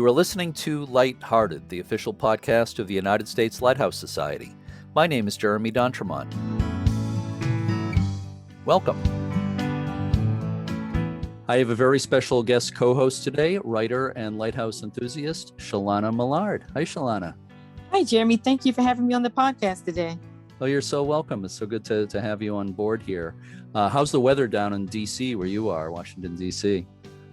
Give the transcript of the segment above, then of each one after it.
You are listening to Lighthearted, the official podcast of the United States Lighthouse Society. My name is Jeremy D'Entremont. Welcome. I have a very special guest co-host today, writer and lighthouse enthusiast, Shalana Millard. Hi, Shalana. Hi, Jeremy. Thank you for having me on the podcast today. Oh, you're so welcome. It's so good to have you on board here. How's the weather down in D.C. where you are, Washington, D.C.?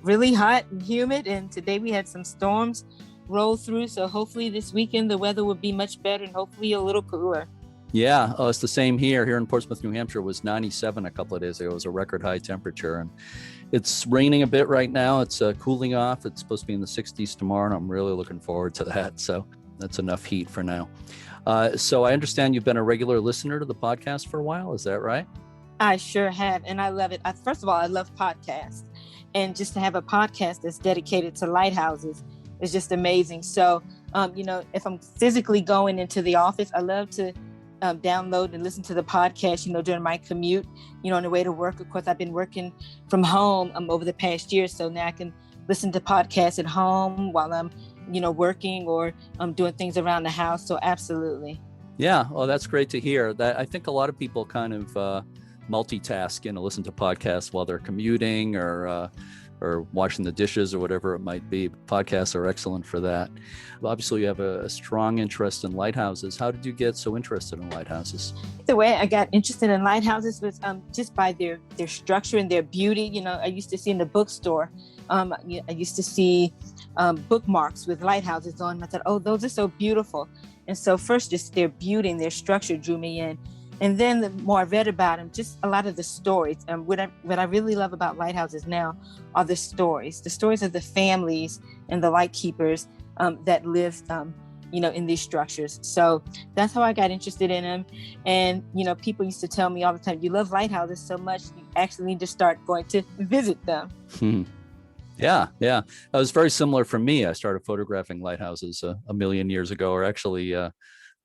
Really hot and humid, and today we had some storms roll through, so hopefully this weekend the weather will be much better and hopefully a little cooler. Yeah, it's the same here. Here in Portsmouth, New Hampshire, it was 97 a couple of days ago. It was a record high temperature, and it's raining a bit right now. It's cooling off. It's supposed to be in the 60s tomorrow, and I'm really looking forward to that. So that's enough heat for now. So I understand you've been a regular listener to the podcast for a while. Is that right? I sure have, and I love it. First of all, I love podcasts. And just to have a podcast that's dedicated to lighthouses is just amazing. So, if I'm physically going into the office, I love to download and listen to the podcast, during my commute, on the way to work. Of course, I've been working from home over the past year. So now I can listen to podcasts at home while I'm, working or doing things around the house. So absolutely. Yeah. Well, that's great to hear. That I think a lot of people kind of multitask, listen to podcasts while they're commuting or washing the dishes or whatever it might be. Podcasts are excellent for that. Obviously, you have a strong interest in lighthouses. How did you get so interested in lighthouses? The way I got interested in lighthouses was just by their structure and their beauty. I used to see in the bookstore, I used to see bookmarks with lighthouses on them. I thought, oh, those are so beautiful. And so first, just their beauty and their structure drew me in. And then the more I read about them, just a lot of the stories. What I really love about lighthouses now are the stories of the families and the lightkeepers that live, in these structures. So that's how I got interested in them. And, people used to tell me all the time, you love lighthouses so much, you actually need to start going to visit them. Yeah. That was very similar for me. I started photographing lighthouses a million years ago, or actually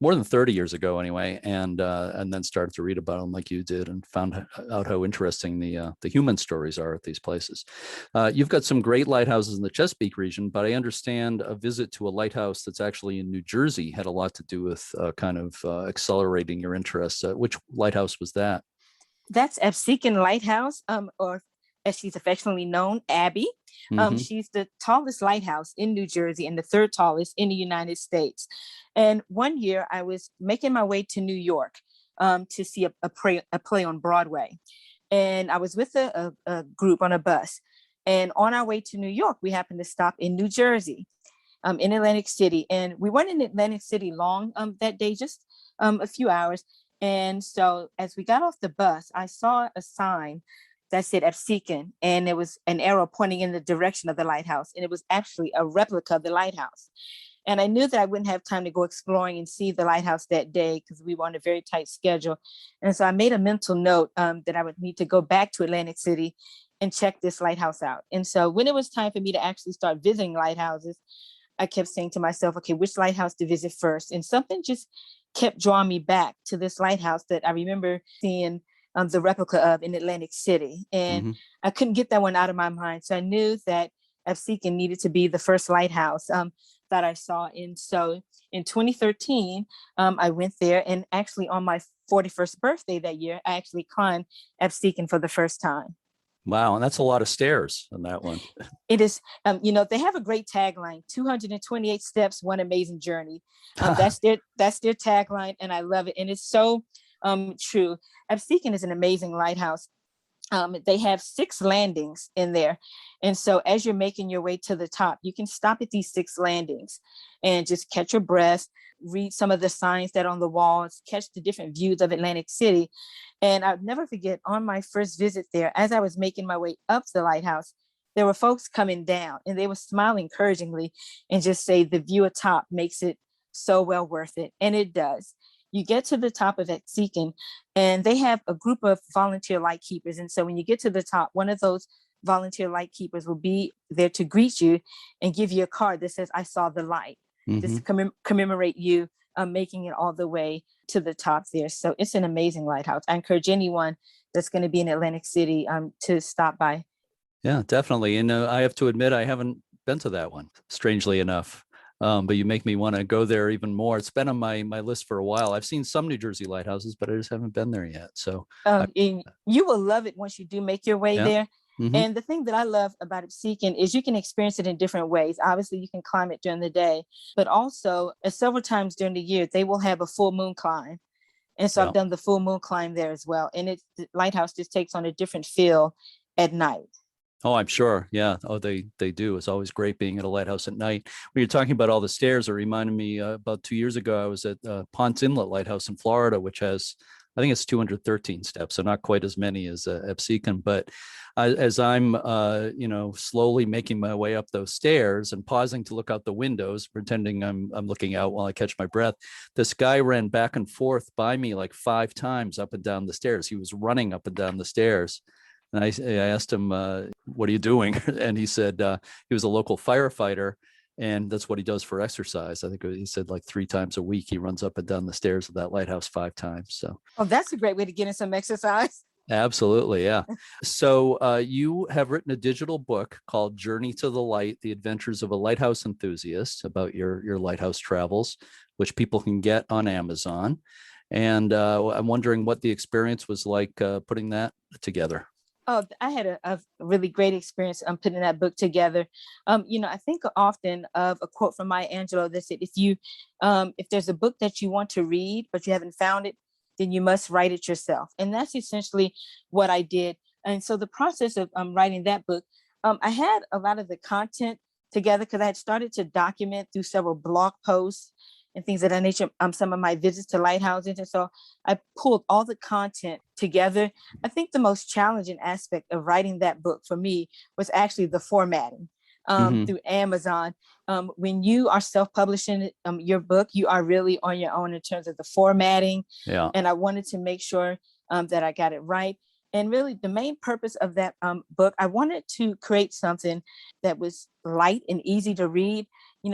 more than 30 years ago anyway, and then started to read about them like you did and found out how interesting the human stories are at these places. You've got some great lighthouses in the Chesapeake region, but I understand a visit to a lighthouse that's actually in New Jersey had a lot to do with kind of accelerating your interest. Which lighthouse was that? That's Absecon Lighthouse, or as she's affectionately known, Abby. She's the tallest lighthouse in New Jersey and the third tallest in the United States. And one year I was making my way to New York to see a play on Broadway. And I was with a group on a bus. And on our way to New York, we happened to stop in New Jersey, in Atlantic City. And we weren't in Atlantic City long that day, just a few hours. And so as we got off the bus, I saw a sign that said Absecon, and it was an arrow pointing in the direction of the lighthouse. And it was actually a replica of the lighthouse. And I knew that I wouldn't have time to go exploring and see the lighthouse that day because we were on a very tight schedule. And so I made a mental note that I would need to go back to Atlantic City and check this lighthouse out. And so when it was time for me to actually start visiting lighthouses, I kept saying to myself, okay, which lighthouse to visit first? And something just kept drawing me back to this lighthouse that I remember seeing the replica of in Atlantic City. And I couldn't get that one out of my mind. So I knew that Absecon needed to be the first lighthouse that I saw. And so in 2013, I went there, and actually on my 41st birthday that year, I actually climbed Absecon for the first time. Wow. And that's a lot of stairs on that one. It is, they have a great tagline, 228 steps, one amazing journey. That's their tagline. And I love it. And it's so true. Absecon is an amazing lighthouse. They have 6 landings in there. And so as you're making your way to the top, you can stop at these 6 landings and just catch your breath, read some of the signs that are on the walls, catch the different views of Atlantic City. And I'll never forget, on my first visit there, as I was making my way up the lighthouse, there were folks coming down and they would smile encouragingly and just say, the view atop makes it so well worth it. And it does. You get to the top of Absecon, and they have a group of volunteer lightkeepers. And so when you get to the top, one of those volunteer lightkeepers will be there to greet you and give you a card that says, I saw the light. Just commemorate you making it all the way to the top there. So it's an amazing lighthouse. I encourage anyone that's going to be in Atlantic City to stop by. Yeah, definitely. And I have to admit, I haven't been to that one, strangely enough. But you make me want to go there even more. It's been on my list for a while. I've seen some New Jersey lighthouses, but I just haven't been there yet. So and you will love it once you do make your way there. Mm-hmm. And the thing that I love about Absecon is you can experience it in different ways. Obviously, you can climb it during the day, but also several times during the year, they will have a full moon climb. And so I've done the full moon climb there as well. And the lighthouse just takes on a different feel at night. Oh, I'm sure. Yeah. Oh, they do. It's always great being at a lighthouse at night. When you're talking about all the stairs, it reminded me about 2 years ago, I was at Ponce Inlet Lighthouse in Florida, which has, I think it's 213 steps, so not quite as many as Absecon. But as I'm, slowly making my way up those stairs and pausing to look out the windows, pretending I'm looking out while I catch my breath, this guy ran back and forth by me like 5 times up and down the stairs. He was running up and down the stairs. And I asked him, what are you doing? And he said he was a local firefighter, and that's what he does for exercise. I think he said like 3 times a week, he runs up and down the stairs of that lighthouse 5 times. So, oh, that's a great way to get in some exercise. Absolutely. Yeah. So you have written a digital book called Journey to the Light, The Adventures of a Lighthouse Enthusiast, about your lighthouse travels, which people can get on Amazon. And I'm wondering what the experience was like putting that together. Oh, I had a really great experience putting that book together. I think often of a quote from Maya Angelou that said, if there's a book that you want to read, but you haven't found it, then you must write it yourself. And that's essentially what I did. And so the process of writing that book, I had a lot of the content together because I had started to document through several blog posts and things of that nature, some of my visits to lighthouses. And so I pulled all the content together. I think the most challenging aspect of writing that book for me was actually the formatting through Amazon. When you are self-publishing your book, you are really on your own in terms of the formatting. Yeah. And I wanted to make sure that I got it right. And really the main purpose of that book, I wanted to create something that was light and easy to read.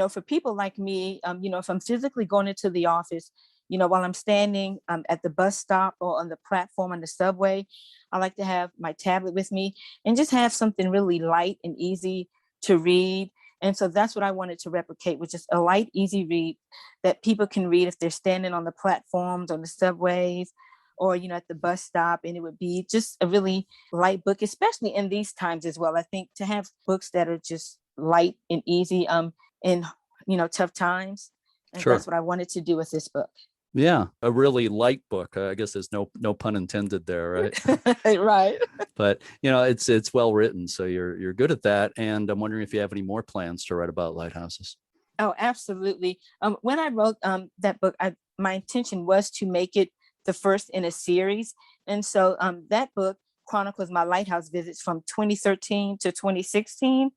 For people like me, if I'm physically going into the office, while I'm standing at the bus stop or on the platform on the subway, I like to have my tablet with me and just have something really light and easy to read. And so that's what I wanted to replicate, which is a light, easy read that people can read if they're standing on the platforms, on the subways, or, at the bus stop. And it would be just a really light book, especially in these times as well. I think to have books that are just light and easy in tough times. And Sure. That's what I wanted to do with this book. Yeah, a really light book. I guess there's no pun intended there, right? Right. But it's well written, so you're good at that. And I'm wondering if you have any more plans to write about lighthouses. Oh, absolutely. When I wrote that book, my intention was to make it the first in a series, and so that book chronicles my lighthouse visits from 2013 to 2016.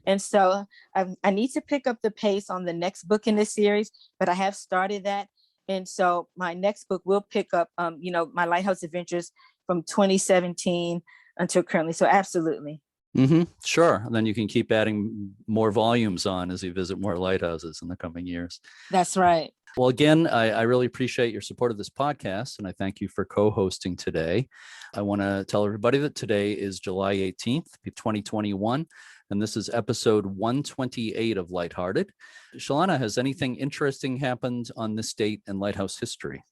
And so I need to pick up the pace on the next book in this series, but I have started that. And so my next book will pick up, my lighthouse adventures from 2017 until currently. So absolutely. Mm-hmm. Sure. And then you can keep adding more volumes on as you visit more lighthouses in the coming years. That's right. Well, again, I really appreciate your support of this podcast, and I thank you for co-hosting today. I want to tell everybody that today is July 18th, 2021, and this is episode 128 of Lighthearted. Shalana, has anything interesting happened on this date in lighthouse history?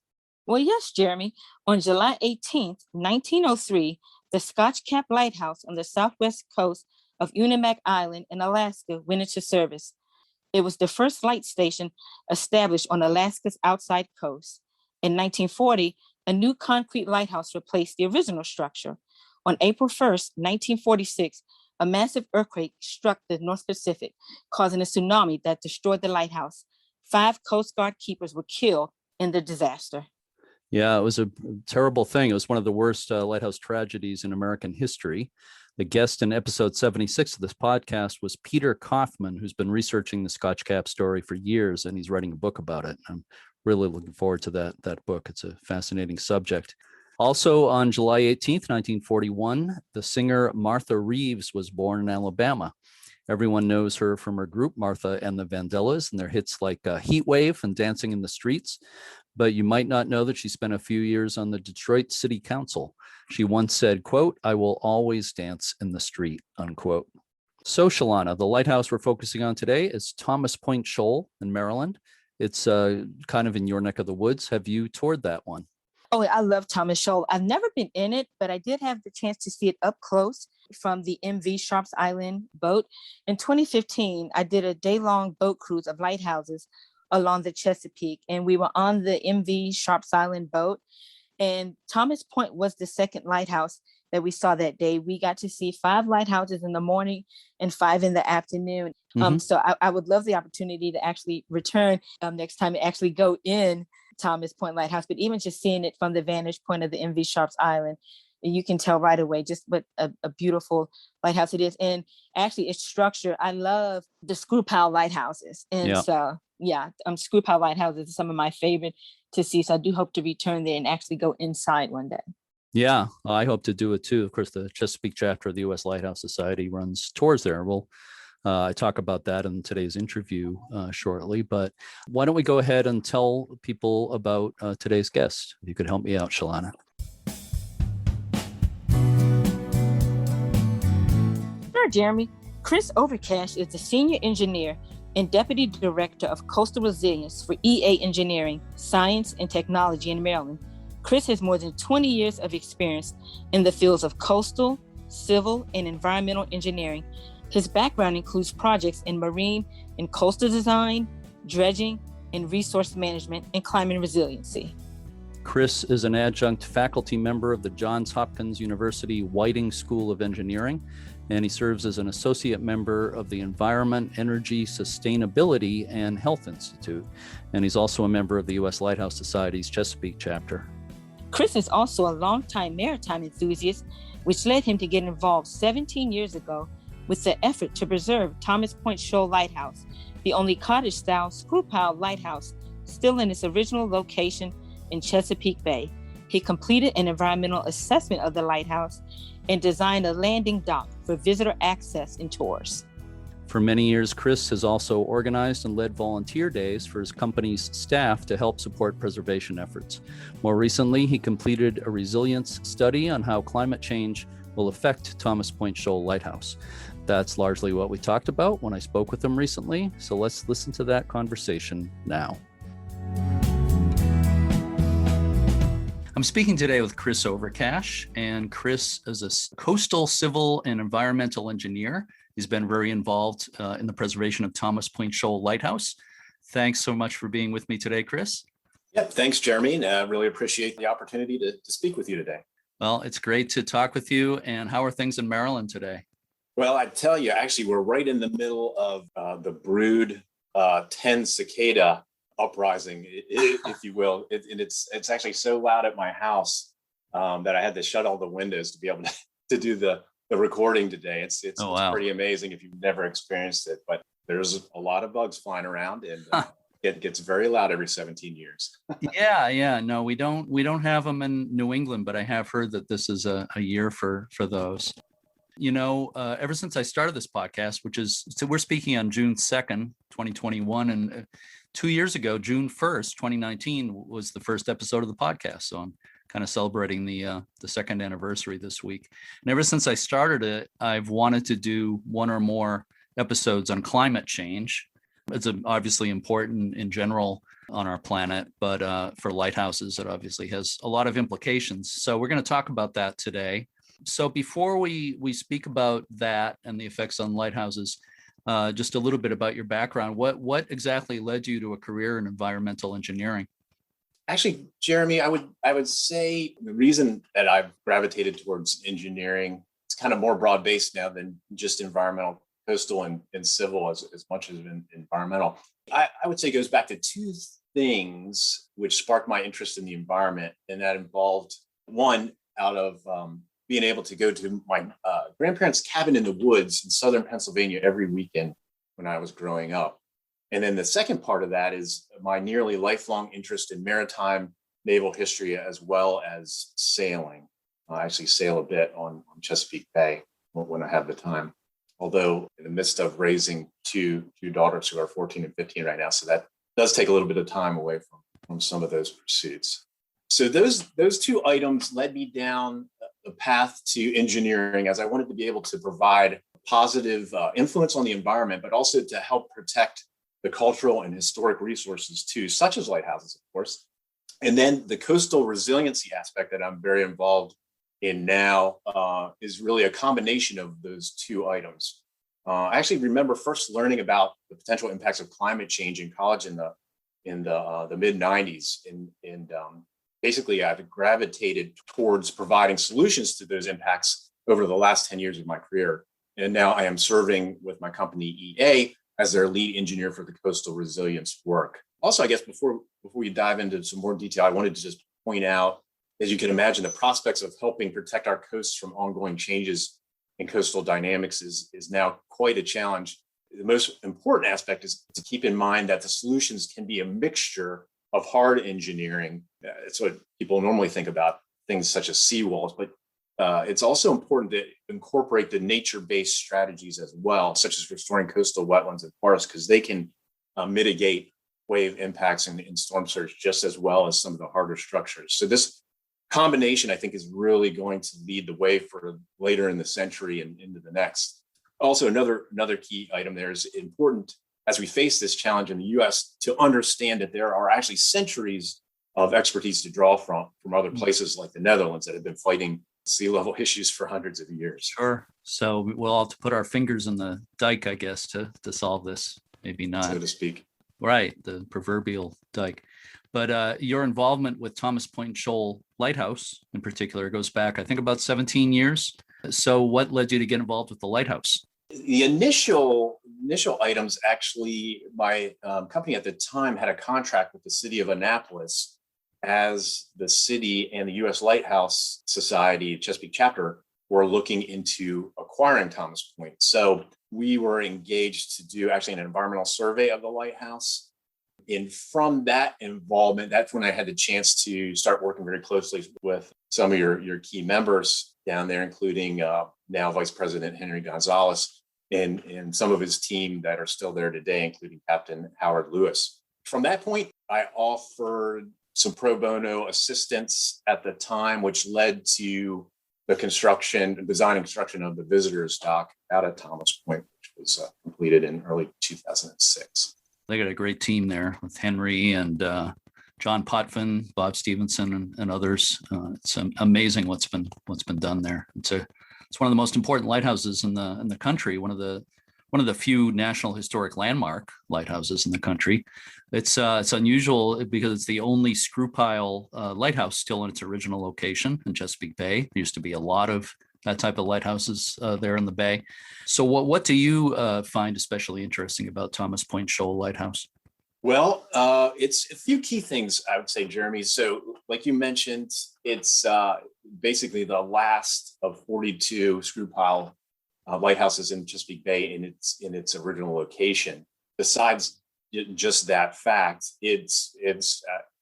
Well, yes, Jeremy. On July 18th, 1903, the Scotch Cap Lighthouse on the southwest coast of Unimak Island in Alaska went into service. It was the first light station established on Alaska's outside coast. In 1940, a new concrete lighthouse replaced the original structure. On April 1st, 1946, a massive earthquake struck the North Pacific, causing a tsunami that destroyed the lighthouse. 5 Coast Guard keepers were killed in the disaster. Yeah, it was a terrible thing. It was one of the worst lighthouse tragedies in American history. The guest in episode 76 of this podcast was Peter Kaufman, who's been researching the Scotch Cap story for years, and he's writing a book about it. I'm really looking forward to that book. It's a fascinating subject. Also on July 18th, 1941, the singer Martha Reeves was born in Alabama. Everyone knows her from her group, Martha and the Vandellas, and their hits like Heat Wave and Dancing in the Streets. But you might not know that she spent a few years on the Detroit City Council. She once said, quote, "I will always dance in the street," unquote. So, Shalana, the lighthouse we're focusing on today is Thomas Point Shoal in Maryland. It's kind of in your neck of the woods. Have you toured that one? Oh, I love Thomas Shoal. I've never been in it, but I did have the chance to see it up close from the MV Sharps Island boat. In 2015, I did a day-long boat cruise of lighthouses along the Chesapeake, and we were on the MV Sharps Island boat. And Thomas Point was the second lighthouse that we saw that day. We got to see 5 lighthouses in the morning and 5 in the afternoon. So I would love the opportunity to actually return next time and actually go in Thomas Point Lighthouse. But even just seeing it from the vantage point of the MV Sharps Island, you can tell right away just what a beautiful lighthouse it is. And actually its structure, I love the screw pile lighthouses. And so, screw pile lighthouses are some of my favorite to see. So I do hope to return there and actually go inside one day. Yeah, I hope to do it too. Of course, the Chesapeake chapter of the U.S. Lighthouse Society runs tours there. We'll talk about that in today's interview shortly. But why don't we go ahead and tell people about today's guest? If you could help me out, Shalana. Sure, Jeremy. Chris Overcash is the senior engineer and deputy director of coastal resilience for EA Engineering, Science, and Technology in Maryland. Chris has more than 20 years of experience in the fields of coastal, civil, and environmental engineering. His background includes projects in marine and coastal design, dredging, and resource management, and climate resiliency. Chris is an adjunct faculty member of the Johns Hopkins University Whiting School of Engineering, and he serves as an associate member of the Environment, Energy, Sustainability, and Health Institute. And he's also a member of the U.S. Lighthouse Society's Chesapeake chapter. Chris is also a longtime maritime enthusiast, which led him to get involved 17 years ago with the effort to preserve Thomas Point Shoal Lighthouse, the only cottage-style screw-pile lighthouse still in its original location in Chesapeake Bay. He completed an environmental assessment of the lighthouse and designed a landing dock for visitor access and tours. For many years, Chris has also organized and led volunteer days for his company's staff to help support preservation efforts. More recently, he completed a resilience study on how climate change will affect Thomas Point Shoal Lighthouse. That's largely what we talked about when I spoke with him recently, so let's listen to that conversation now. I'm speaking today with Chris Overcash, and Chris is a coastal, civil, and environmental engineer. He's been very involved in the preservation of Thomas Point Shoal Lighthouse. Thanks so much for being with me today, Chris. Yep, thanks, Jeremy. And I really appreciate the opportunity to speak with you today. Well, it's great to talk with you. And how are things in Maryland today? Well, I tell you, actually, we're right in the middle of the brood 10 cicada uprising, if you will. It's actually so loud at my house that I had to shut all the windows to be able to do the recording today. It's pretty amazing if you've never experienced it, but there's a lot of bugs flying around, and it gets very loud every 17 years. Yeah. No, we don't have them in New England, but I have heard that this is a year for those. You know, ever since I started this podcast, we're speaking on June 2nd, 2021, and 2 years ago, June 1st, 2019 was the first episode of the podcast. So I'm kind of celebrating the second anniversary this week. And ever since I started it, I've wanted to do one or more episodes on climate change. It's obviously important in general on our planet, but for lighthouses, it obviously has a lot of implications. So we're going to talk about that today. So before we speak about that and the effects on lighthouses, just a little bit about your background. What exactly led you to a career in environmental engineering? Actually, Jeremy, I would say the reason that I've gravitated towards engineering, it's kind of more broad-based now than just environmental, coastal, and civil as much as environmental. I would say goes back to two things which sparked my interest in the environment, and that involved one out of being able to go to my grandparents' cabin in the woods in southern Pennsylvania every weekend when I was growing up. And then the second part of that is my nearly lifelong interest in maritime naval history as well as sailing. I actually sail a bit on Chesapeake Bay when I have the time, although in the midst of raising two daughters who are 14 and 15 right now. So that does take a little bit of time away from some of those pursuits. So those two items led me down the path to engineering, as I wanted to be able to provide positive influence on the environment, but also to help protect the cultural and historic resources too, such as lighthouses, of course. And then the coastal resiliency aspect that I'm very involved in now is really a combination of those two items. I actually remember first learning about the potential impacts of climate change in college in the mid 90s, and basically I've gravitated towards providing solutions to those impacts over the last 10 years of my career. And now I am serving with my company EA as their lead engineer for the coastal resilience work. Also, I guess before we dive into some more detail, I wanted to just point out, as you can imagine, the prospects of helping protect our coasts from ongoing changes in coastal dynamics is now quite a challenge. The most important aspect is to keep in mind that the solutions can be a mixture of hard engineering. It's what people normally think about, things such as seawalls, but it's also important to incorporate the nature-based strategies as well, such as restoring coastal wetlands and forests, because they can mitigate wave impacts and storm surge just as well as some of the harder structures. So this combination, I think, is really going to lead the way for later in the century and into the next. Also, another key item there is important as we face this challenge in the U.S. to understand that there are actually centuries of expertise to draw from other places like the Netherlands that have been fighting sea level issues for hundreds of years. Sure. So we'll have to put our fingers in the dike, I guess, to solve this. Maybe not, so to speak. Right, the proverbial dike. But your involvement with Thomas Point Shoal Lighthouse in particular goes back, I think, about 17 years. So what led you to get involved with the lighthouse? The initial items, actually, my company at the time had a contract with the city of Annapolis, as the city and the U.S. Lighthouse Society Chesapeake chapter were looking into acquiring Thomas Point. So we were engaged to do actually an environmental survey of the lighthouse. And from that involvement, that's when I had the chance to start working very closely with some of your key members down there, including now Vice President Henry Gonzalez and some of his team that are still there today, including Captain Howard Lewis. From that point, I offered some pro bono assistance at the time, which led to the design and construction of the visitors dock out at Thomas Point, which was completed in early 2006. They got a great team there with Henry and John Potvin, Bob Stevenson, and others. It's amazing what's been done there. It's one of the most important lighthouses in the country. One of the few National Historic Landmark lighthouses in the country. It's unusual because it's the only screw pile lighthouse still in its original location in Chesapeake Bay. There used to be a lot of that type of lighthouses there in the bay. So what do you find especially interesting about Thomas Point Shoal Lighthouse? Well, it's a few key things, I would say, Jeremy. So like you mentioned, it's basically the last of 42 screw pile lighthouses in Chesapeake Bay in its original location. Besides just that fact, it's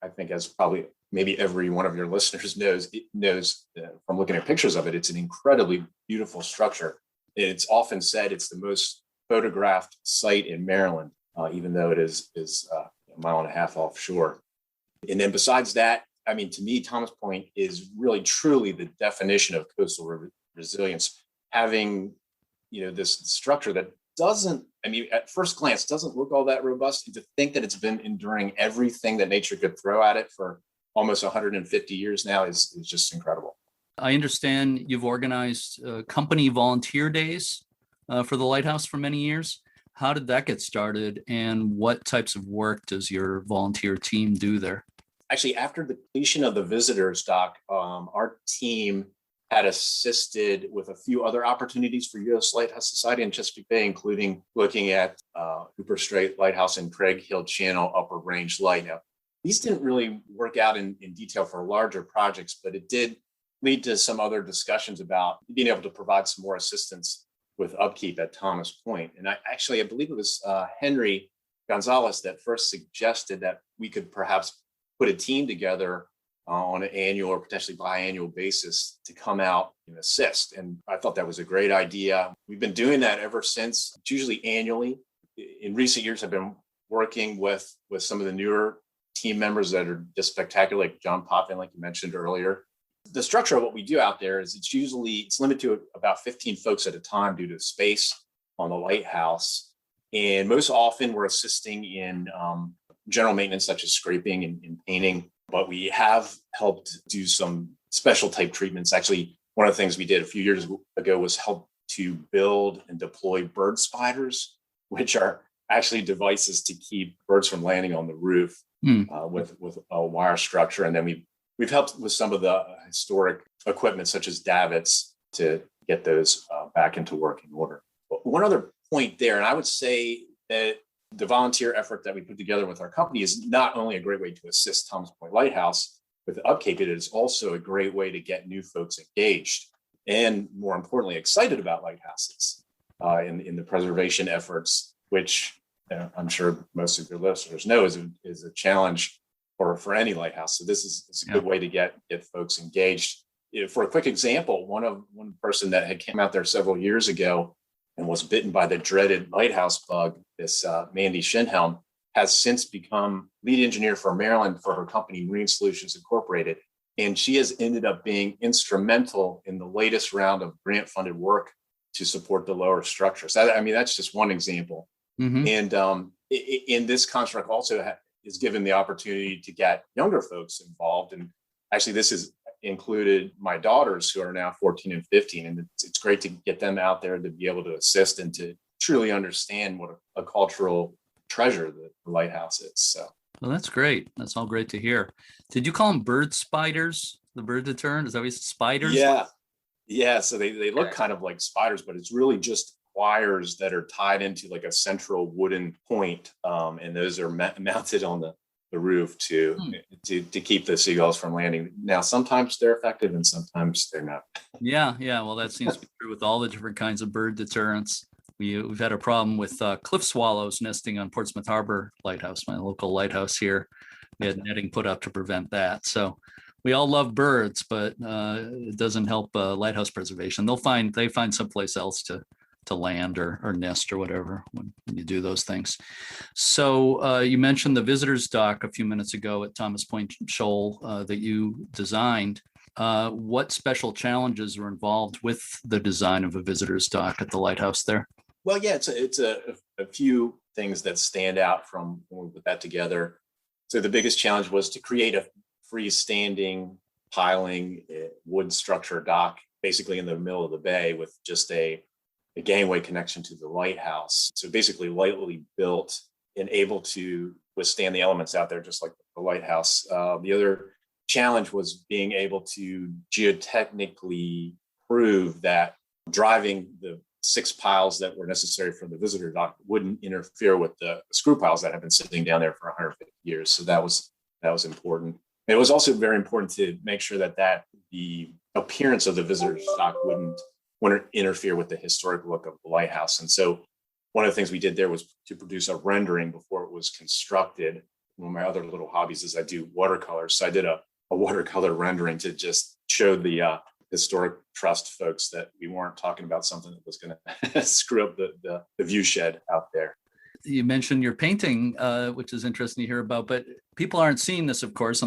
I think, as probably maybe every one of your listeners knows from looking at pictures of it, it's an incredibly beautiful structure. It's often said it's the most photographed site in Maryland, even though it is a mile and a half offshore. And then besides that, I mean, to me, Thomas Point is really truly the definition of coastal resilience, having this structure that doesn't, I mean, at first glance, doesn't look all that robust. And to think that it's been enduring everything that nature could throw at it for almost 150 years now is just incredible. I understand you've organized company volunteer days for the lighthouse for many years. How did that get started, and what types of work does your volunteer team do there? Actually, after the completion of the visitors dock, our team had assisted with a few other opportunities for U.S. Lighthouse Society in Chesapeake Bay, including looking at Hooper Strait Lighthouse and Craig Hill Channel Upper Range Light. Now, these didn't really work out in detail for larger projects, but it did lead to some other discussions about being able to provide some more assistance with upkeep at Thomas Point. And I believe it was Henry Gonzalez that first suggested that we could perhaps put a team together on an annual or potentially biannual basis to come out and assist. And I thought that was a great idea. We've been doing that ever since. It's usually annually. In recent years, I've been working with some of the newer team members that are just spectacular, like John Potvin, like you mentioned earlier. The structure of what we do out there is it's limited to about 15 folks at a time due to space on the lighthouse. And most often we're assisting in general maintenance, such as scraping and painting. But we have helped do some special type treatments. Actually, one of the things we did a few years ago was help to build and deploy bird spiders, which are actually devices to keep birds from landing on the roof with a wire structure. And then we've helped with some of the historic equipment, such as davits, to get those back into working order. But one other point there, and I would say that the volunteer effort that we put together with our company is not only a great way to assist Thomas Point Lighthouse with the upkeep, it is also a great way to get new folks engaged and, more importantly, excited about lighthouses in the preservation efforts, which I'm sure most of your listeners know is a challenge for any lighthouse. So this is a good way to get folks engaged. For a quick example, one person that had came out there several years ago and was bitten by the dreaded lighthouse bug, this Mandy Shinhelm, has since become lead engineer for Maryland for her company, Marine Solutions Incorporated. And she has ended up being instrumental in the latest round of grant-funded work to support the lower structures. That's just one example. Mm-hmm. And in this construct also is given the opportunity to get younger folks involved. And actually, this has included my daughters, who are now 14 and 15. And it's great to get them out there to be able to assist and to truly understand what a cultural treasure the lighthouse is. So, well, that's great. That's all great to hear. Did you call them bird spiders, the bird deterrent? Is that what you said, spiders? Yeah. So they look kind of like spiders, but it's really just wires that are tied into like a central wooden point. And those are mounted on the roof to keep the seagulls from landing. Now, sometimes they're effective and sometimes they're not. Yeah. Well, that seems to be true with all the different kinds of bird deterrents. We've had a problem with cliff swallows nesting on Portsmouth Harbor Lighthouse, my local lighthouse here. We had netting put up to prevent that. So we all love birds, but it doesn't help lighthouse preservation. They find someplace else to land or nest or whatever when you do those things. So you mentioned the visitors dock a few minutes ago at Thomas Point Shoal that you designed. What special challenges were involved with the design of a visitors dock at the lighthouse there? Well, yeah, it's a few things that stand out from when we put that together. So the biggest challenge was to create a freestanding piling wood structure dock, basically in the middle of the bay with just a gangway connection to the lighthouse. So basically lightly built and able to withstand the elements out there, just like the lighthouse. The other challenge was being able to geotechnically prove that driving the 6 piles that were necessary for the visitor dock wouldn't interfere with the screw piles that have been sitting down there for 150 years. So that was important. And it was also very important to make sure that the appearance of the visitor dock wouldn't interfere with the historic look of the lighthouse. And so one of the things we did there was to produce a rendering before it was constructed. One of my other little hobbies is I do watercolors. So I did a watercolor rendering to just show the historic trust folks that we weren't talking about something that was going to screw up the view shed out there. You mentioned your painting, which is interesting to hear about, but people aren't seeing this, of course,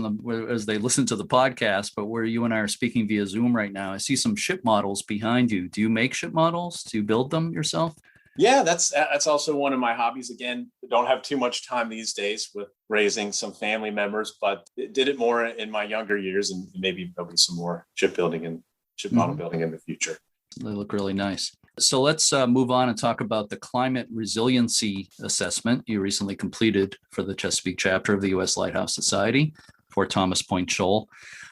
as they listen to the podcast, but where you and I are speaking via Zoom right now, I see some ship models behind you. Do you make ship models? Do you build them yourself? Yeah, that's also one of my hobbies. Again, I don't have too much time these days with raising some family members, but did it more in my younger years, and maybe there'll be some more shipbuilding and ship model building in the future. They look really nice. So let's move on and talk about the climate resiliency assessment you recently completed for the Chesapeake chapter of the U.S. Lighthouse Society for Thomas Point Shoal.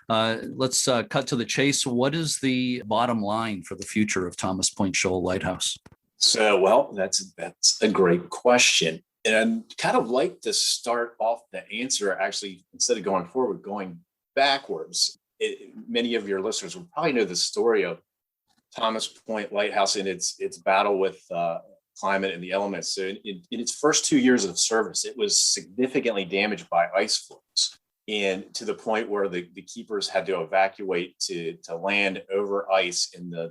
Let's cut to the chase. What is the bottom line for the future of Thomas Point Shoal Lighthouse? So, well, that's a great question. And I'd kind of like to start off the answer, actually, instead of going forward, going backwards. Many of your listeners will probably know the story of Thomas Point Lighthouse in its battle with climate and the elements. So in its first 2 years of service, it was significantly damaged by ice floes, and to the point where the keepers had to evacuate to land over ice, and the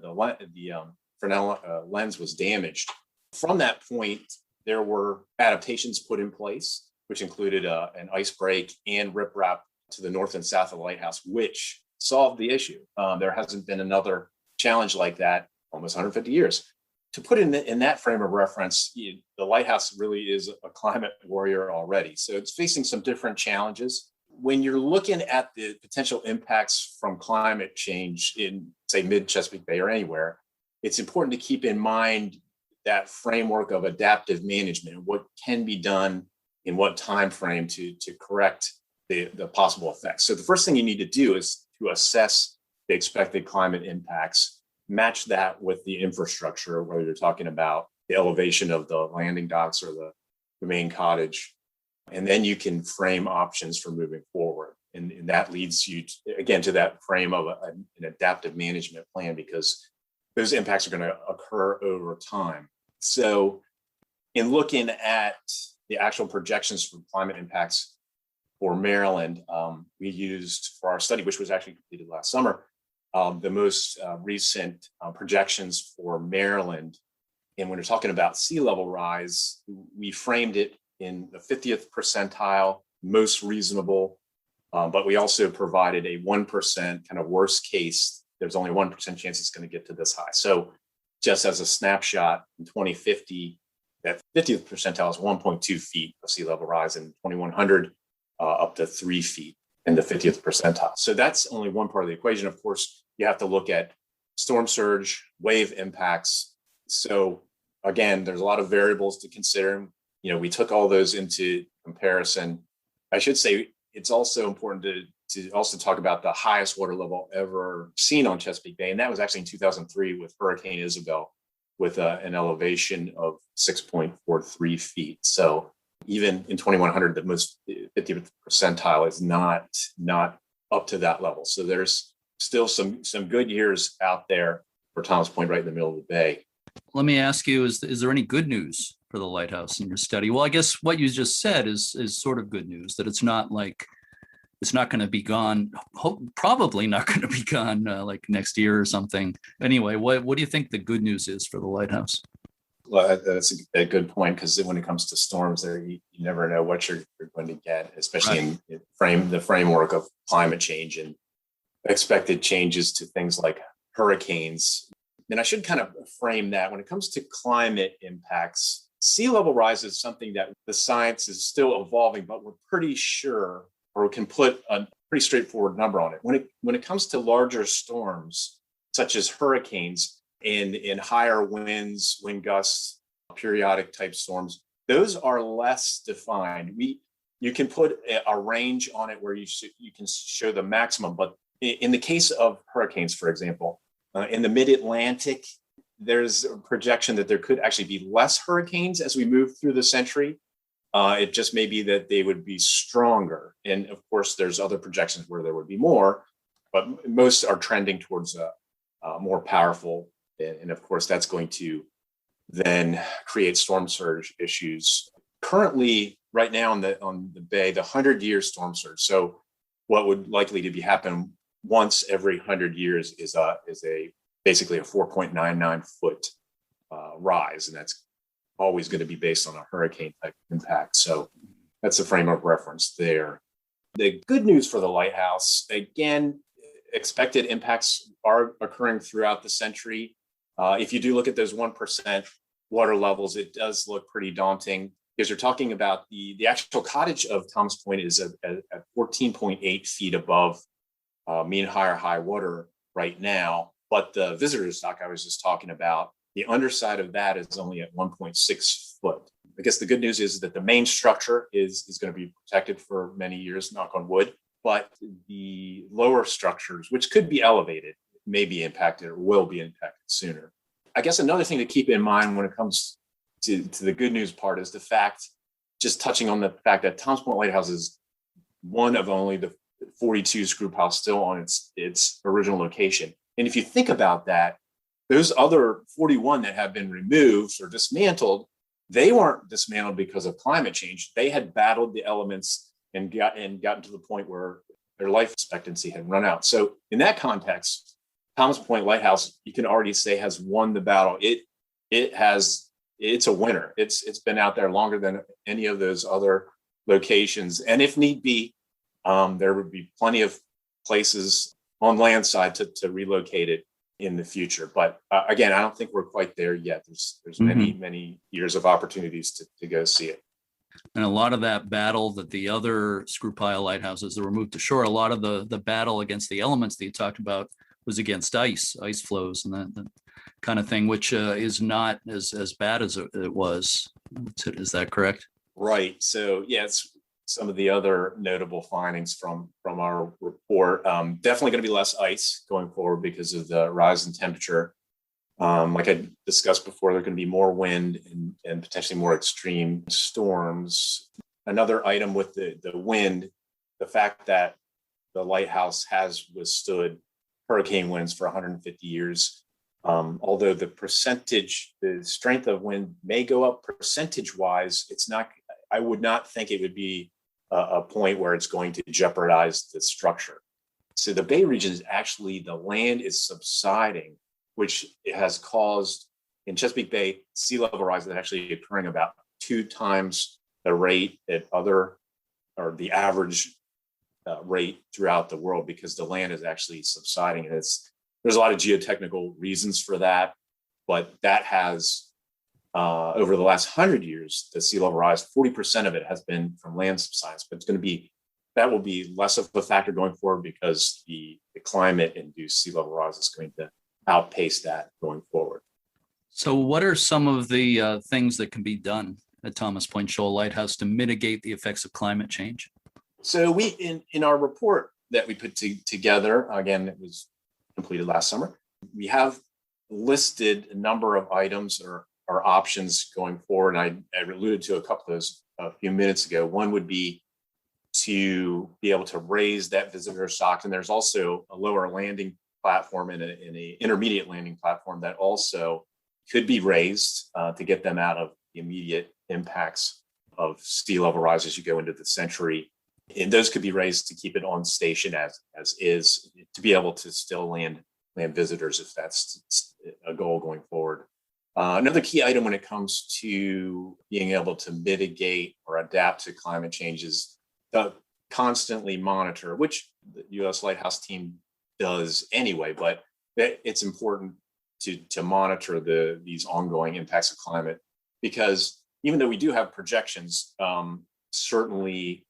Fresnel lens was damaged. From that point, there were adaptations put in place, which included an ice break and riprap to the north and south of the lighthouse, which solved the issue. There hasn't been another challenge like that almost 150 years. To put in that frame of reference, the lighthouse really is a climate warrior already. So it's facing some different challenges. When you're looking at the potential impacts from climate change in, say, mid-Chesapeake Bay or anywhere, it's important to keep in mind that framework of adaptive management, what can be done in what time frame to correct the possible effects. So the first thing you need to do is to assess the expected climate impacts, match that with the infrastructure, whether you're talking about the elevation of the landing docks or the main cottage. And then you can frame options for moving forward. And that leads you, again, to that frame of an adaptive management plan, because those impacts are going to occur over time. So in looking at the actual projections for climate impacts for Maryland, we used for our study, which was actually completed last summer, the most recent projections for Maryland. And when we're talking about sea level rise, we framed it in the 50th percentile, most reasonable, but we also provided a 1% kind of worst case. There's only 1% chance it's going to get to this high. So just as a snapshot, in 2050, that 50th percentile is 1.2 feet of sea level rise, and 2100 up to 3 feet in the 50th percentile. So that's only one part of the equation. Of course, you have to look at storm surge, wave impacts. So again, there's a lot of variables to consider. We took all those into comparison. I should say it's also important to also talk about the highest water level ever seen on Chesapeake Bay. And that was actually in 2003 with Hurricane Isabel, with an elevation of 6.43 feet. So even in 2100, the most 50th percentile is not up to that level. So there's still some good years out there for Thomas Point right in the middle of the bay. Let me ask you, is there any good news for the lighthouse in your study? Well, I guess what you just said is sort of good news, that it's not going to be gone, probably not going to be gone like next year or something. Anyway, what do you think the good news is for the lighthouse? Well, that's a good point, because when it comes to storms, you never know what you're going to get, especially right. in the framework of climate change and expected changes to things like hurricanes. And I should kind of frame that when it comes to climate impacts, sea level rise is something that the science is still evolving, but we're pretty sure, or we can put a pretty straightforward number on it. When it comes to larger storms, such as hurricanes and in higher winds, wind gusts, periodic type storms, those are less defined. You can put a range on it where you can show the maximum, but in the case of hurricanes, for example, in the mid-Atlantic, there's a projection that there could actually be less hurricanes as we move through the century. It just may be that they would be stronger. And of course, there's other projections where there would be more, but most are trending towards a more powerful. And of course, that's going to then create storm surge issues. Currently, right now on the bay, the 100-year storm surge. So what would likely to be happen once every 100 years is basically a 4.99 foot rise, and that's always going to be based on a hurricane type impact. So that's the frame of reference there. The good news for the lighthouse, again, expected impacts are occurring throughout the century. If you do look at those 1% water levels, it does look pretty daunting, because you're talking about the actual cottage of Thomas Point is at 14.8 feet above mean high water right now. But the visitors dock I was just talking about, the underside of that is only at 1.6 foot. I guess the good news is that the main structure is going to be protected for many years, knock on wood, but the lower structures, which could be elevated, may be impacted or will be impacted sooner. I guess another thing to keep in mind when it comes to the good news part is the fact, just touching on the fact that Thomas Point Lighthouse is one of only the 42 screw piles still on its original location. And if you think about that, those other 41 that have been removed or dismantled, they weren't dismantled because of climate change. They had battled the elements and gotten to the point where their life expectancy had run out. So in that context, Thomas Point Lighthouse, you can already say, has won the battle. It's a winner. It's been out there longer than any of those other locations. And if need be, there would be plenty of places on land side to relocate it in the future. But again, I don't think we're quite there yet. There's many years of opportunities to go see it. And a lot of that battle that the other screw pile lighthouses that were moved to shore, a lot of the battle against the elements that you talked about was against ice flows and that kind of thing, which is not as bad as it was. Is that correct? Right. So yeah, it's some of the other notable findings from our report. Definitely going to be less ice going forward because of the rise in temperature. Like I discussed before, there's going to be more wind and potentially more extreme storms. Another item with the wind, the fact that the lighthouse has withstood hurricane winds for 150 years. Although the strength of wind may go up percentage-wise, I would not think it would be a point where it's going to jeopardize the structure. So the Bay region is actually, the land is subsiding, which has caused in Chesapeake Bay sea level rise that's actually occurring about 2 times the rate or the average rate throughout the world, because the land is actually subsiding. And there's a lot of geotechnical reasons for that, but that has over the last 100 years, the sea level rise, 40% of it has been from land subsidence, but that will be less of a factor going forward because the climate induced sea level rise is going to outpace that going forward. So what are some of the things that can be done at Thomas Point Shoal Lighthouse to mitigate the effects of climate change? So we, in our report that we put together, again, it was completed last summer, we have listed a number of items or options going forward. And I alluded to a couple of those a few minutes ago. One would be to be able to raise that visitor stock. And there's also a lower landing platform and an intermediate landing platform that also could be raised to get them out of the immediate impacts of sea level rise as you go into the century. And those could be raised to keep it on station as is, to be able to still land visitors if that's a goal going forward. Another key item when it comes to being able to mitigate or adapt to climate change is to constantly monitor, which the U.S. Lighthouse team does anyway, but it's important to monitor these ongoing impacts of climate, because even though we do have projections, certainly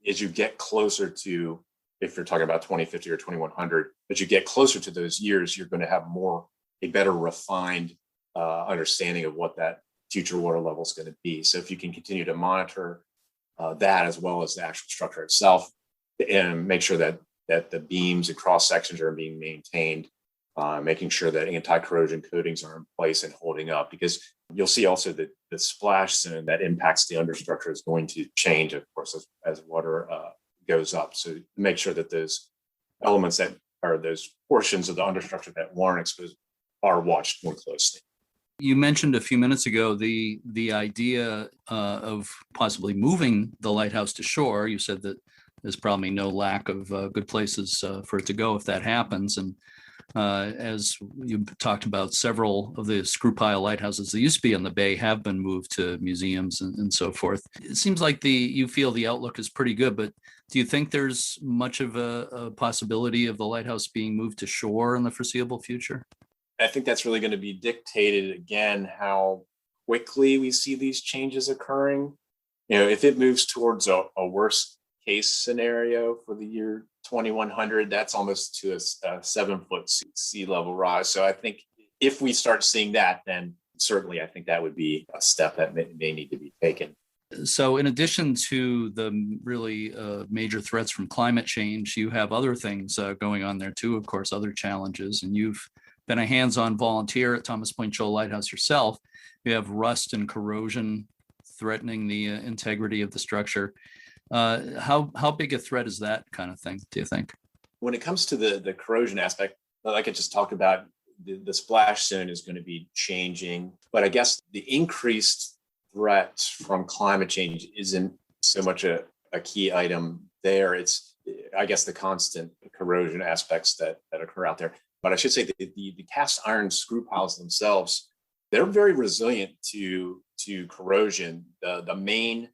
as you get closer to, if you're talking about 2050 or 2100, as you get closer to those years, you're going to have a better refined understanding of what that future water level is going to be. So if you can continue to monitor that as well as the actual structure itself, and make sure that the beams and cross sections are being maintained, making sure that anti-corrosion coatings are in place and holding up, because you'll see also that the splash zone that impacts the understructure is going to change, of course, as water goes up. So make sure that those elements that are those portions of the understructure that weren't exposed are watched more closely. You mentioned a few minutes ago the idea of possibly moving the lighthouse to shore. You said that there's probably no lack of good places for it to go if that happens. And as you talked about, several of the screw pile lighthouses that used to be on the bay have been moved to museums and so forth. It seems like you feel the outlook is pretty good, but do you think there's much of a possibility of the lighthouse being moved to shore in the foreseeable future? I think that's really going to be dictated, again, how quickly we see these changes occurring. If it moves towards a worst case scenario for the year 2100, that's almost to a 7-foot sea level rise. So I think if we start seeing that, then certainly I think that would be a step that may need to be taken. So in addition to the really major threats from climate change, you have other things going on there too, of course, other challenges. And you've been a hands-on volunteer at Thomas Point Shoal Lighthouse yourself. You have rust and corrosion threatening the integrity of the structure. How big a threat is that kind of thing, do you think? When it comes to the corrosion aspect, like I just talked about, the splash zone is going to be changing. But I guess the increased threat from climate change isn't so much a key item there. It's, I guess, the constant corrosion aspects that occur out there. But I should say the cast iron screw piles themselves, they're very resilient to corrosion. The main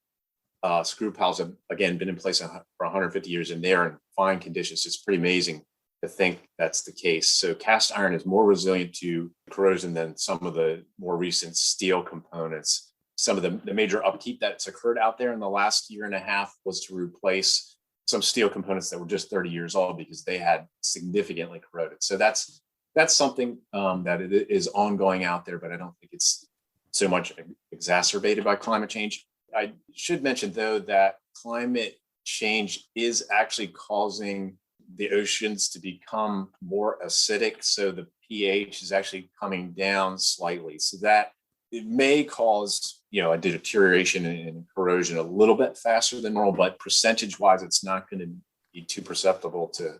screw piles have, again, been in place for 150 years, and they're in fine conditions. It's pretty amazing to think that's the case. So cast iron is more resilient to corrosion than some of the more recent steel components. Some of the major upkeep that's occurred out there in the last year and a half was to replace some steel components that were just 30 years old because they had significantly corroded. So that's something that it is ongoing out there, but I don't think it's so much exacerbated by climate change. I should mention, though, that climate change is actually causing the oceans to become more acidic. So the pH is actually coming down slightly. So that it may cause, a deterioration and corrosion a little bit faster than normal, but percentage-wise, it's not going to be too perceptible to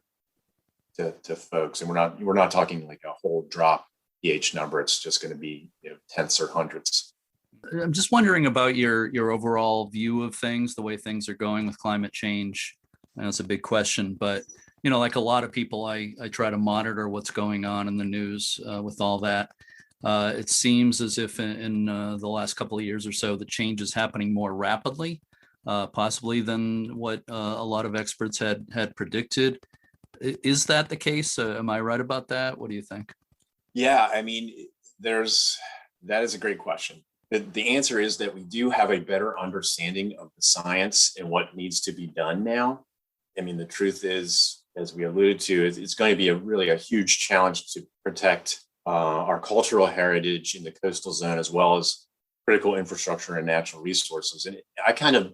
folks. And we're not talking like a whole drop pH number. It's just going to be tenths or hundredths. I'm just wondering about your overall view of things, the way things are going with climate change. I know it's a big question, but like a lot of people, I try to monitor what's going on in the news with all that. It seems as if in the last couple of years or so, the change is happening more rapidly, possibly than what a lot of experts had predicted. Is that the case? Am I right about that? What do you think? Yeah, I mean, that is a great question. The answer is that we do have a better understanding of the science and what needs to be done now. I mean, the truth is, as we alluded to, it's going to be a huge challenge to protect our cultural heritage in the coastal zone, as well as critical infrastructure and natural resources. And I kind of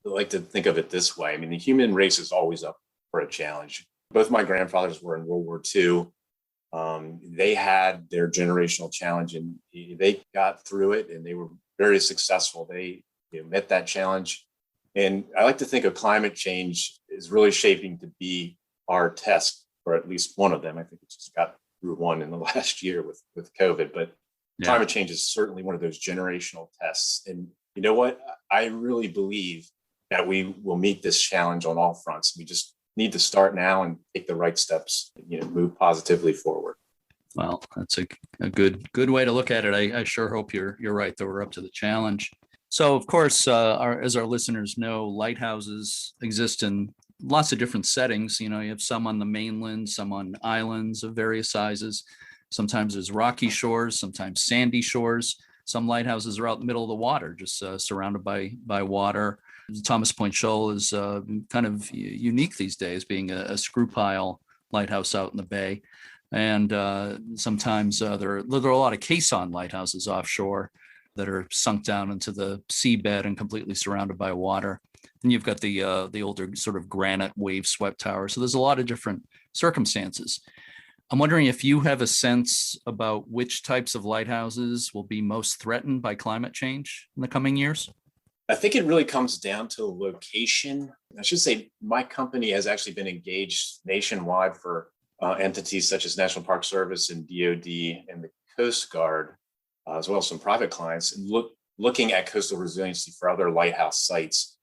like to think of it this way. I mean, the human race is always up for a challenge. Both my grandfathers were in World War II. They had their generational challenge and they got through it and they were very successful. They met that challenge. And I like to think of climate change is really shaping to be our test, or at least one of them. I think it just got through one in the last year with COVID, but climate change is certainly one of those generational tests. And you know what? I really believe that we will meet this challenge on all fronts. We just need to start now and take the right steps, move positively forward. Well, that's a good way to look at it. I sure hope you're right that we're up to the challenge. So, of course, as our listeners know, lighthouses exist in lots of different settings. You have some on the mainland, some on islands of various sizes. Sometimes there's rocky shores, sometimes sandy shores. Some lighthouses are out in the middle of the water, just surrounded by water. Thomas Point Shoal is kind of unique these days, being a screw pile lighthouse out in the bay. And sometimes there are a lot of caisson lighthouses offshore that are sunk down into the seabed and completely surrounded by water. And you've got the older sort of granite wave swept tower. So there's a lot of different circumstances. I'm wondering if you have a sense about which types of lighthouses will be most threatened by climate change in the coming years. I think it really comes down to location. I should say my company has actually been engaged nationwide for entities such as National Park Service and DoD and the Coast Guard, as well as some private clients, and looking at coastal resiliency for other lighthouse sites.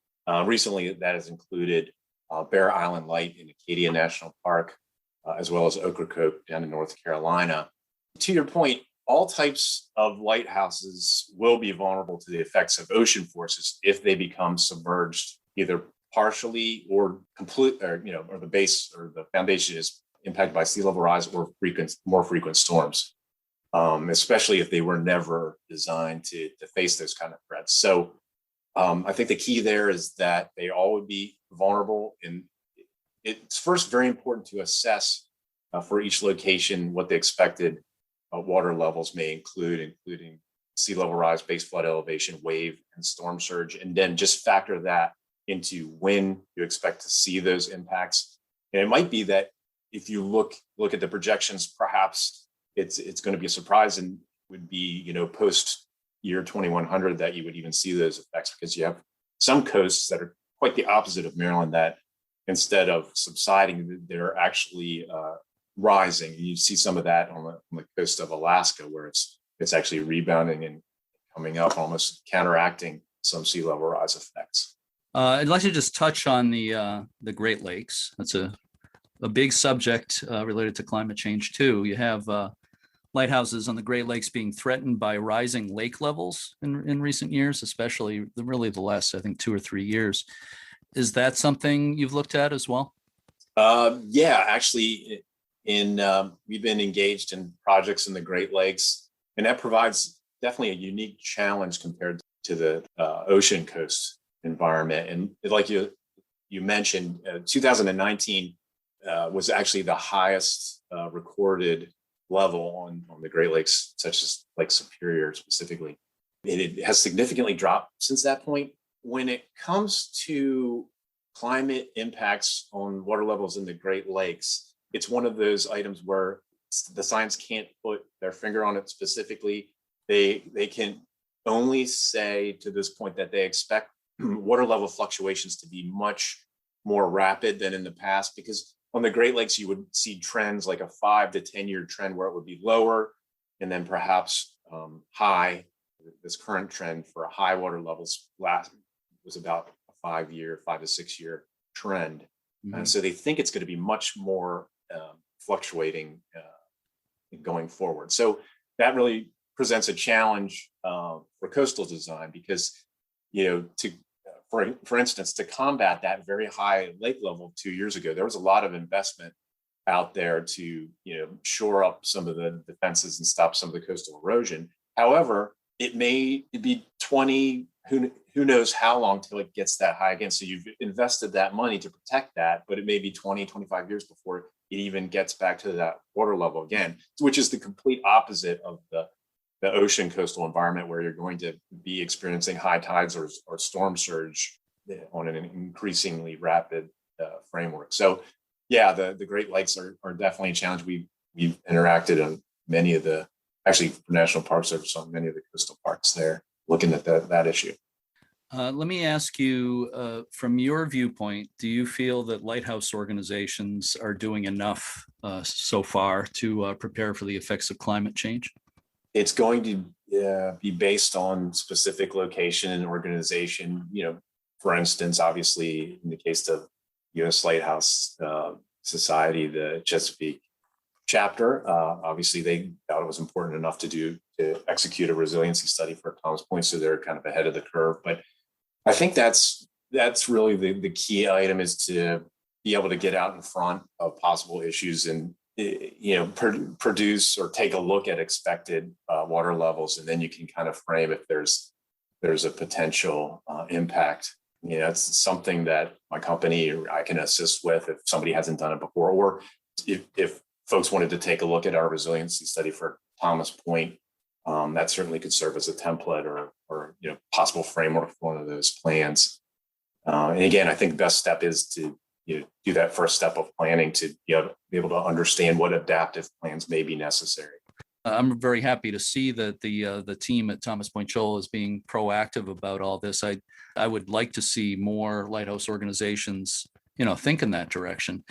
Recently, that has included Bear Island Light in Acadia National Park, as well as Ocracoke down in North Carolina. To your point, all types of lighthouses will be vulnerable to the effects of ocean forces if they become submerged, either partially or complete, or the base or the foundation is impacted by sea level rise or more frequent storms, especially if they were never designed to face those kind of threats. So I think the key there is that they all would be vulnerable. And it's first very important to assess for each location what the expected water levels may include, including sea level rise, base flood elevation, wave, and storm surge, and then just factor that into when you expect to see those impacts. And it might be that if you look at the projections, perhaps it's going to be a surprise and would be, post year 2100 that you would even see those effects, because you have some coasts that are quite the opposite of Maryland, that instead of subsiding, they're actually rising. And you see some of that on the coast of Alaska, where it's actually rebounding and coming up, almost counteracting some sea level rise effects. I'd like to just touch on the Great Lakes. That's a big subject related to climate change too. You have lighthouses on the Great Lakes being threatened by rising lake levels in recent years, especially really the last, I think, 2 or 3 years. Is that something you've looked at as well? Yeah, actually, we've been engaged in projects in the Great Lakes, and that provides definitely a unique challenge compared to the ocean coast environment. And like you mentioned, 2019 was actually the highest recorded level on the Great Lakes, such as Lake Superior specifically. It has significantly dropped since that point. When it comes to climate impacts on water levels in the Great Lakes, it's one of those items where the science can't put their finger on it specifically. They can only say to this point that they expect water level fluctuations to be much more rapid than in the past, because on the Great Lakes, you would see trends like a 5 to 10 year trend where it would be lower and then perhaps high. This current trend for high water levels was about a 5 to 6 year trend. Mm-hmm. And so they think it's going to be much more fluctuating going forward. So that really presents a challenge for coastal design, because, for instance, to combat that very high lake level 2 years ago, there was a lot of investment out there to, shore up some of the defenses and stop some of the coastal erosion. However, it may be 20, who knows how long till it gets that high again. So you've invested that money to protect that, but it may be 20, 25 years before it even gets back to that water level again, which is the complete opposite of the ocean coastal environment, where you're going to be experiencing high tides or storm surge on an increasingly rapid framework. So yeah, the Great Lakes are definitely a challenge. We've interacted on many of the, actually for National Park Service, on many of the coastal parks there, looking at that issue. Let me ask you, from your viewpoint, do you feel that lighthouse organizations are doing enough so far to prepare for the effects of climate change? It's going to be based on specific location and organization. For instance, obviously, in the case of U.S. Lighthouse Society, the Chesapeake chapter, obviously they thought it was important enough to execute a resiliency study for Thomas Point, so they're kind of ahead of the curve. But I think that's really the key item, is to be able to get out in front of possible issues and produce or take a look at expected water levels, and then you can kind of frame if there's a potential impact. It's something that my company, I can assist with if somebody hasn't done it before, or if folks wanted to take a look at our resiliency study for Thomas Point, that certainly could serve as a template or possible framework for one of those plans. And again, I think the best step is to do that first step of planning, to be able to understand what adaptive plans may be necessary. I'm very happy to see that the team at Thomas Point Shoal is being proactive about all this. I would like to see more lighthouse organizations, think in that direction.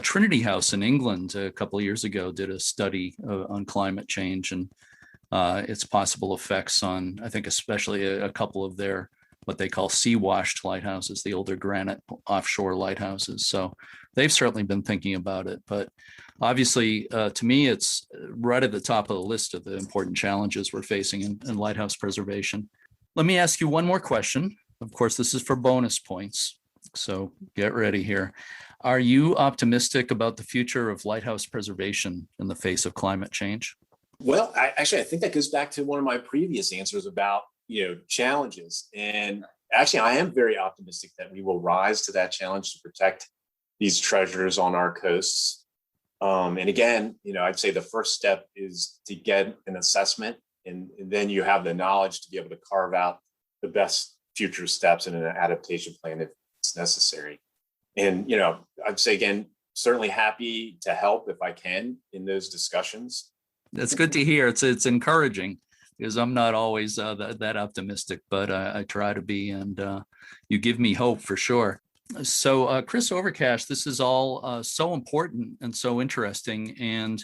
Trinity House in England a couple of years ago did a study on climate change and its possible effects on, I think, especially a couple of their what they call sea-washed lighthouses, the older granite offshore lighthouses. So they've certainly been thinking about it. But obviously, to me, it's right at the top of the list of the important challenges we're facing in lighthouse preservation. Let me ask you one more question. Of course, this is for bonus points, so get ready here. Are you optimistic about the future of lighthouse preservation in the face of climate change? Well, I think that goes back to one of my previous answers about challenges. And actually, I am very optimistic that we will rise to that challenge to protect these treasures on our coasts. And again, I'd say the first step is to get an assessment, and then you have the knowledge to be able to carve out the best future steps in an adaptation plan if it's necessary. And, I'd say, again, certainly happy to help if I can in those discussions. That's good to hear. It's encouraging, because I'm not always that optimistic, but I try to be, and you give me hope for sure. So Chris Overcash, this is all so important and so interesting, and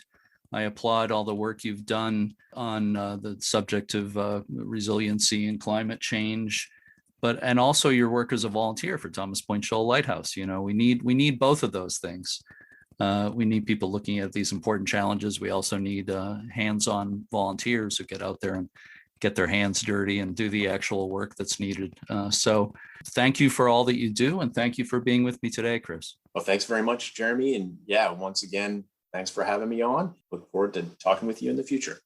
I applaud all the work you've done on the subject of resiliency and climate change, and also your work as a volunteer for Thomas Point Shoal Lighthouse. We need both of those things. We need people looking at these important challenges. We also need hands-on volunteers who get out there and get their hands dirty and do the actual work that's needed. So thank you for all that you do, and thank you for being with me today, Chris. Well, thanks very much, Jeremy. And yeah, once again, Thanks for having me on. Look forward to talking with you in the future.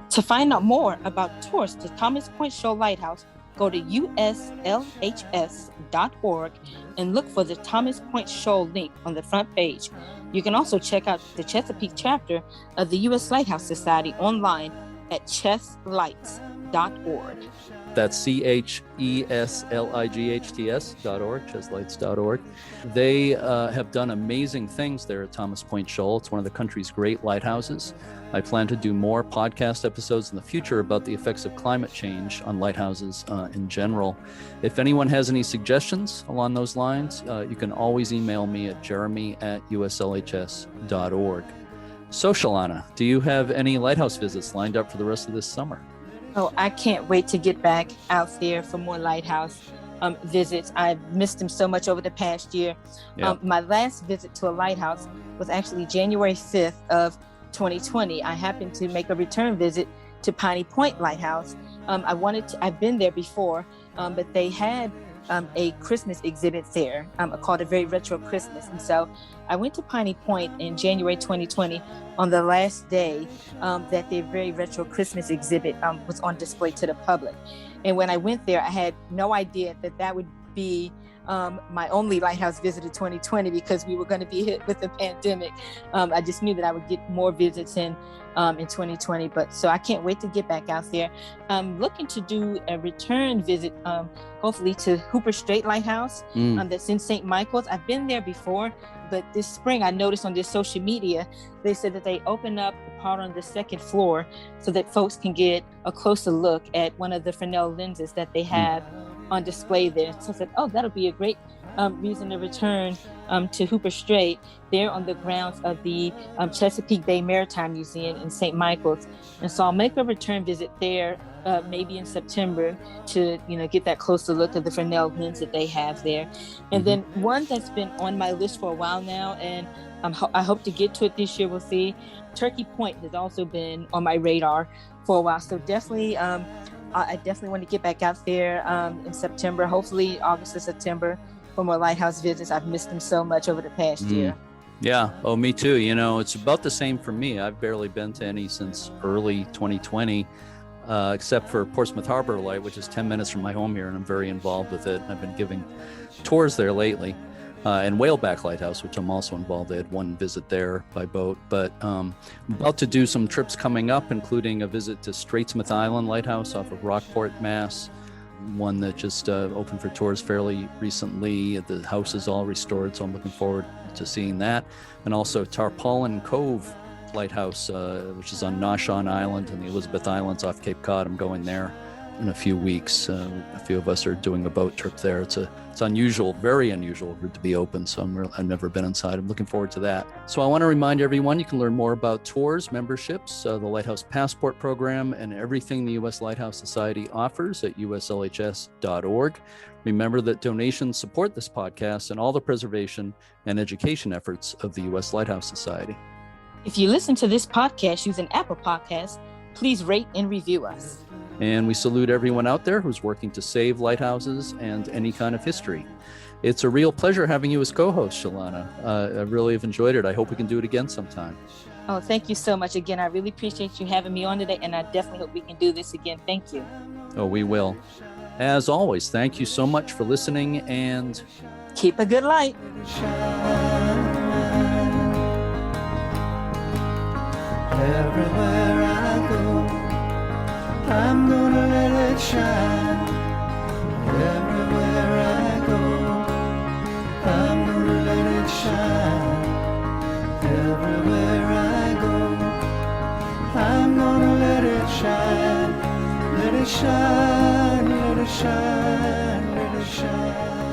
To find out more about tours to Thomas Point Shoal Lighthouse, go to uslhs.org and look for the Thomas Point Shoal link on the front page. You can also check out the Chesapeake chapter of the U.S. Lighthouse Society online at cheslights.org. That's CHESLIGHTS.org, cheslights.org. They have done amazing things there at Thomas Point Shoal. It's one of the country's great lighthouses. I plan to do more podcast episodes in the future about the effects of climate change on lighthouses in general. If anyone has any suggestions along those lines, you can always email me at jeremy@uslhs.org. So, Shalana, do you have any lighthouse visits lined up for the rest of this summer? Oh, I can't wait to get back out there for more lighthouse visits. I've missed them so much over the past year. Yeah. My last visit to a lighthouse was actually January 5th of 2020. I happened to make a return visit to Piney Point Lighthouse. I've been there before, but they had a Christmas exhibit there called A Very Retro Christmas. And so I went to Piney Point in January 2020 on the last day that their Very Retro Christmas exhibit was on display to the public. And when I went there, I had no idea that that would be my only lighthouse visit of 2020 because we were going to be hit with the pandemic. I just knew that I would get more visits in 2020, but so I can't wait to get back out there. I'm looking to do a return visit, hopefully to Hooper Strait Lighthouse that's in St. Michael's. I've been there before, but this spring I noticed on their social media, they said that they open up the part on the second floor so that folks can get a closer look at one of the Fresnel lenses that they have on display there. So I said, oh, that'll be a great reason to return to Hooper Strait. There on the grounds of the Chesapeake Bay Maritime Museum in St. Michael's. And so I'll make a return visit there maybe in September to get that closer look at the Fresnel lens that they have there. And then one that's been on my list for a while now, and I hope to get to it this year, we'll see. Turkey Point has also been on my radar for a while. So definitely, I definitely want to get back out there in September, hopefully August or September, for more lighthouse visits. I've missed them so much over the past year. Yeah. Oh, me too. It's about the same for me. I've barely been to any since early 2020, except for Portsmouth Harbor Light, which is 10 minutes from my home here, and I'm very involved with it. I've been giving tours there lately. And Whaleback Lighthouse, which I'm also involved. I had one visit there by boat, but I'm about to do some trips coming up, including a visit to Straitsmouth Island Lighthouse off of Rockport, Mass. One that just opened for tours fairly recently. The house is all restored, so I'm looking forward to seeing that. And also Tarpaulin Cove Lighthouse, which is on Noshawn Island and the Elizabeth Islands off Cape Cod. I'm going there in a few weeks. A few of us are doing a boat trip there. It's unusual, very unusual to be open. So I've never been inside. I'm looking forward to that. So I want to remind everyone, you can learn more about tours, memberships, the Lighthouse Passport Program, and everything the U.S. Lighthouse Society offers at uslhs.org. Remember that donations support this podcast and all the preservation and education efforts of the U.S. Lighthouse Society. If you listen to this podcast using Apple Podcasts, please rate and review us. And we salute everyone out there who's working to save lighthouses and any kind of history. It's a real pleasure having you as co-host, Shalana. I really have enjoyed it. I hope we can do it again sometime. Oh, thank you so much again. I really appreciate you having me on today, and I definitely hope we can do this again. Thank you. Oh, we will. As always, thank you so much for listening, and keep a good light. Everywhere I go, I'm gonna let it shine. Everywhere I go, I'm gonna let it shine. Everywhere I go, I'm gonna let it shine. Let it shine, let it shine, let it shine.